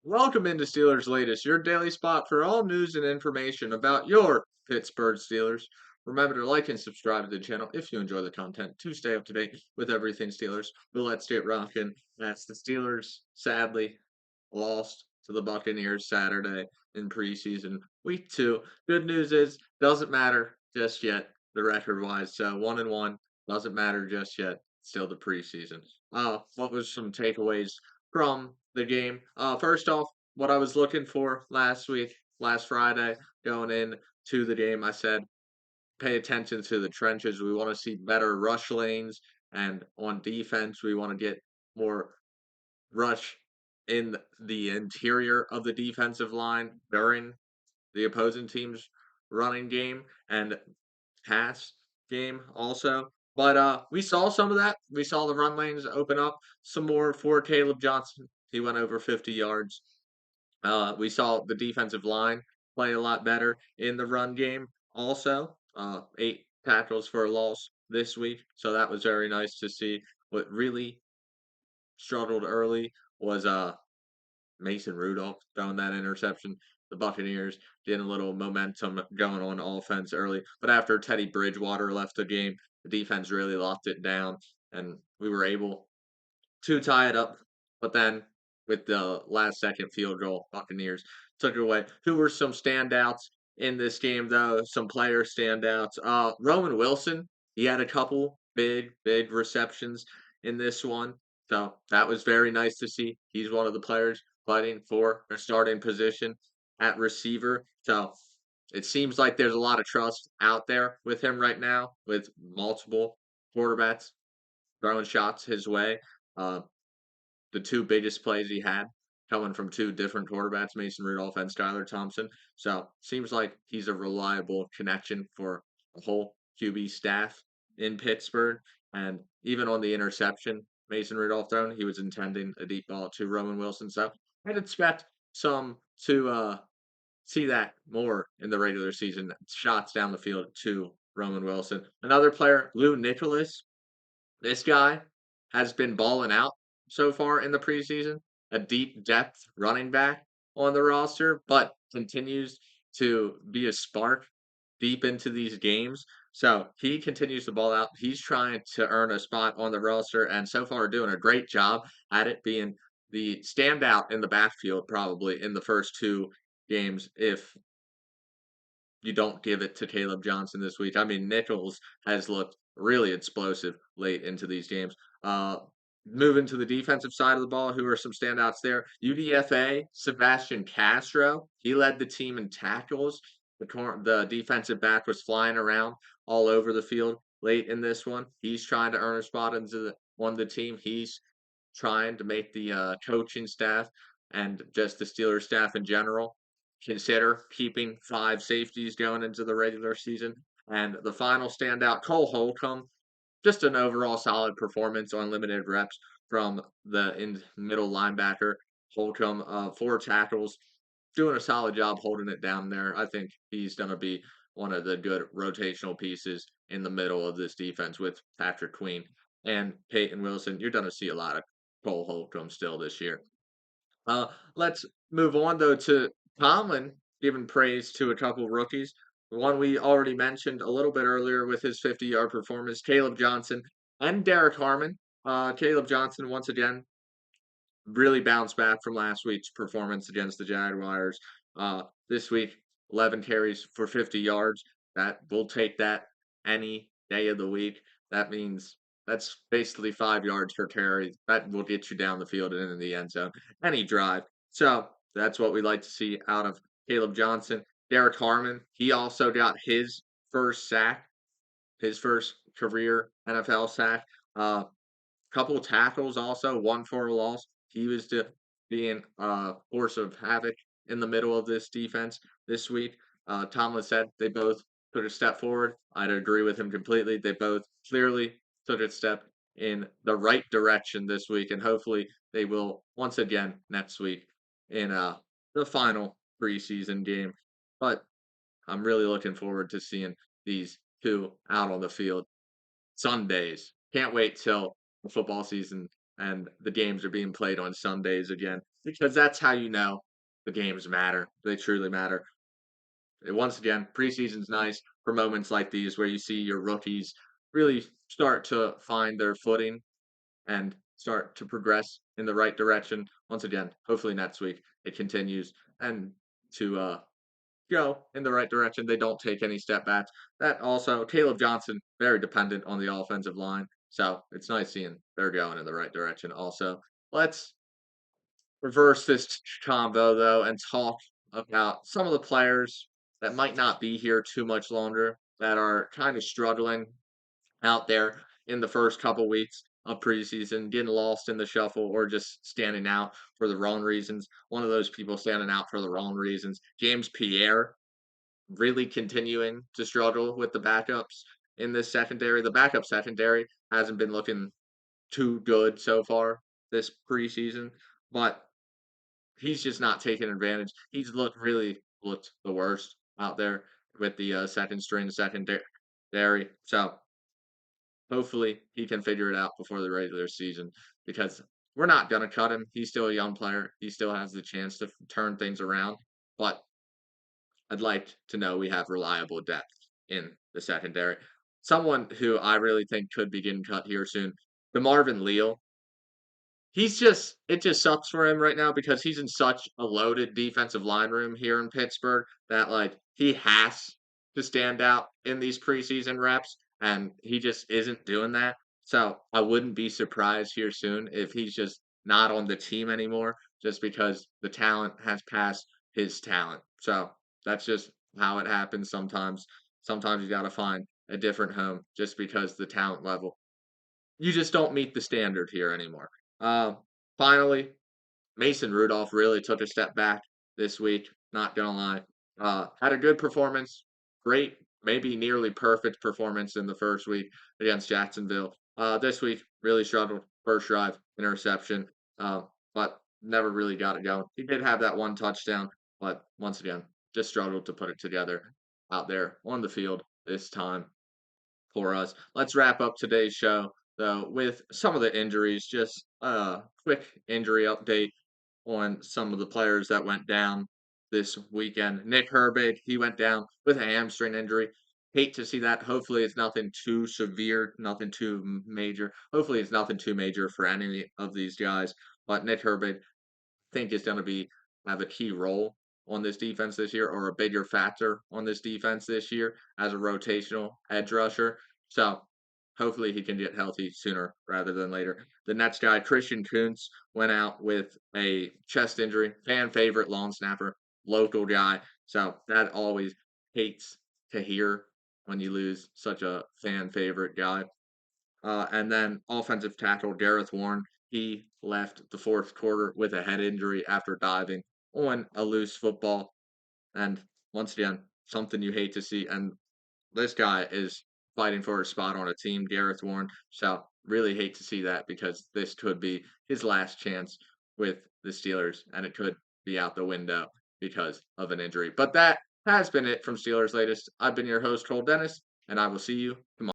Welcome into Steelers Latest, your daily spot for all news and information about your Pittsburgh Steelers. Remember to like and subscribe to the channel if you enjoy the content to stay up to date with everything Steelers. But let's get rocking. That's the Steelers, sadly, lost to the Buccaneers Saturday in preseason week 2. Good news is, doesn't matter just yet, the record-wise. So 1-1 doesn't matter just yet. Still the preseason. What was some takeaways from the game? First off, what I was looking for last Friday, going in to the game, I said pay attention to the trenches. We want to see better rush lanes, and on defense, we want to get more rush in the interior of the defensive line during the opposing team's running game and pass game also. But we saw some of that. We saw the run lanes open up some more for Caleb Johnson. He went over 50 yards. We saw the defensive line play a lot better in the run game also. 8 tackles for a loss this week. So that was very nice to see. What really struggled early was Mason Rudolph throwing that interception. The Buccaneers getting a little momentum going on offense early, but after Teddy Bridgewater left the game, the defense really locked it down, and we were able to tie it up. But then with the last second field goal, Buccaneers took it away. Who were some standouts in this game, though? Some player standouts. Roman Wilson, he had a couple big receptions in this one. So that was very nice to see. He's one of the players fighting for a starting position at receiver. So it seems like there's a lot of trust out there with him right now, with multiple quarterbacks throwing shots his way. Uh, the two biggest plays he had coming from two different quarterbacks, Mason Rudolph and Skylar Thompson. So seems like he's a reliable connection for the whole QB staff in Pittsburgh. And even on the interception, Mason Rudolph thrown, he was intending a deep ball to Roman Wilson. So I'd expect some to see that more in the regular season. Shots down the field to Roman Wilson. Another player, Lou Nicholas, this guy has been balling out so far in the preseason, a deep depth running back on the roster, but continues to be a spark deep into these games. So he continues to ball out. He's trying to earn a spot on the roster, and so far doing a great job at it, being the standout in the backfield probably in the first 2 games if you don't give it to Caleb Johnson this week. I mean, Nichols has looked really explosive late into these games. Moving to the defensive side of the ball, who are some standouts there? UDFA, Sebastian Castro. He led the team in tackles. The defensive back was flying around all over the field late in this one. He's trying to earn a spot on the team. He's trying to make the coaching staff and just the Steelers staff in general consider keeping 5 safeties going into the regular season. And the final standout, Cole Holcomb, just an overall solid performance on limited reps from the middle linebacker. Holcomb, 4 tackles, doing a solid job holding it down there. I think he's going to be one of the good rotational pieces in the middle of this defense with Patrick Queen and Peyton Wilson. You're going to see a lot of Cole Holcomb still this year. Uh, let's move on though to Tomlin giving praise to a couple rookies. One we already mentioned a little bit earlier with his 50-yard performance, Caleb Johnson and Derek Harmon. Caleb Johnson once again really bounced back from last week's performance against the Jaguars. This week, 11 carries for 50 yards. That we'll take that any day of the week. That means that's basically 5 yards per carry. That will get you down the field and in the end zone any drive. So that's what we like to see out of Caleb Johnson. Derek Harmon, he also got his first sack, his first career NFL sack. Couple tackles also, one for a loss. He was being a force of havoc in the middle of this defense this week. Tomlin said they both took a step forward. I'd agree with him completely. They both clearly took a step in the right direction this week, and hopefully they will once again next week in the final preseason game. But I'm really looking forward to seeing these two out on the field Sundays. Can't wait till the football season and the games are being played on Sundays again. because that's how you know the games matter. They truly matter. Once again, preseason's nice for moments like these where you see your rookies really start to find their footing and start to progress in the right direction. Once again, hopefully next week it continues and to go in the right direction. They don't take any step backs. That also, Caleb Johnson, very dependent on the offensive line. So it's nice seeing they're going in the right direction also. Let's reverse this combo though and talk about some of the players that might not be here too much longer that are kind of struggling out there in the first couple weeks of preseason, getting lost in the shuffle or just standing out for the wrong reasons. One of those people standing out for the wrong reasons, James Pierre, really continuing to struggle with the backups in this secondary. The backup secondary hasn't been looking too good so far this preseason, but he's just not taking advantage. He's looked the worst out there with the second string secondary. So hopefully he can figure it out before the regular season because we're not going to cut him. He's still a young player. He still has the chance to turn things around. But I'd like to know we have reliable depth in the secondary. Someone who I really think could be getting cut here soon, the Marvin Leal. It just sucks for him right now because he's in such a loaded defensive line room here in Pittsburgh that like he has to stand out in these preseason reps and he just isn't doing that. So I wouldn't be surprised here soon if he's just not on the team anymore just because the talent has passed his talent. So that's just how it happens sometimes. Sometimes you got to find a different home just because the talent level you just don't meet the standard here anymore. Uh, Finally, Mason Rudolph really took a step back this week. Not gonna lie, had a good performance, great, maybe nearly perfect performance in the first week against Jacksonville. This week really struggled. First drive interception, uh, but never really got it going. He did have that one touchdown, but once again, just struggled to put it together out there on the field this time for us. Let's wrap up today's show, though, with some of the injuries. Just a quick injury update on some of the players that went down this weekend. Nick Herbig, he went down with a hamstring injury. Hate to see that. Hopefully, it's nothing too severe, nothing too major. Hopefully, it's nothing too major for any of these guys. But Nick Herbig, think is going to be have a key role on this defense this year or a bigger factor on this defense this year as a rotational edge rusher. So hopefully he can get healthy sooner rather than later. The next guy, Christian Kuntz, went out with a chest injury, fan favorite long snapper, local guy. So that always hates to hear when you lose such a fan favorite guy. And then offensive tackle Gareth Warren, he left the fourth quarter with a head injury after diving on a loose football. And once again, something you hate to see. And this guy is fighting for a spot on a team, Gareth Warren. So really hate to see that because this could be his last chance with the Steelers, and it could be out the window because of an injury. But that has been it from Steelers Latest. I've been your host, Cole Dennis, and I will see you tomorrow.